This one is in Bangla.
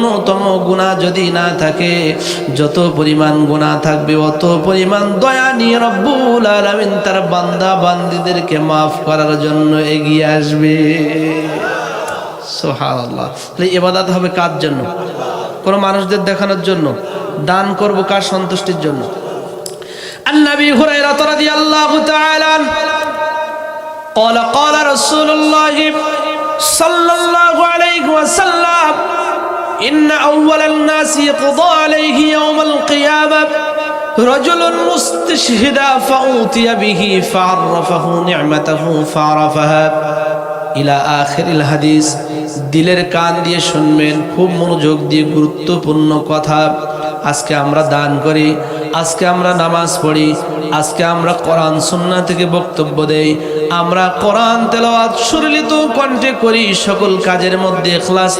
ন্যূনতম গুনাহ যদি না থাকে, যত পরিমাণ গুনাহ থাকবে অত পরিমাণ দয়া নিয়ে রব্বুল আলামিন তার বান্দা বান্দীদেরকে মাফ করার জন্য এগিয়ে আসবে। সুবহানাল্লাহ। তাহলে ইবাদত হবে কার জন্য? কোন মানুষদের দেখানোর জন্য? দান করব কার সন্তুষ্টির জন্য? আন-নবী হুরায়রা রাদিয়াল্লাহু তাআলা قال قال رسول الله صلى الله عليه وسلم إن أول الناس يقضى عليه يوم القيامة رجل مستشهد فأوتي به فعرفه نعمته فعرفها إلى آخر الحديث। দিলের কান দিয়ে শুনবেন, খুব মনোযোগ দিয়ে গুরুত্বপূর্ণ কথা। আজকে আমরা দান করি, আজকে আমরা নামাজ পড়ি, আজকে আমরা কোরআন সুন্নাহ থেকে বক্তব্য দেই, আমরা কোরআন তেলাওয়াত সুরলিত কণ্ঠে করি, সকল কাজের মধ্যে ইখলাস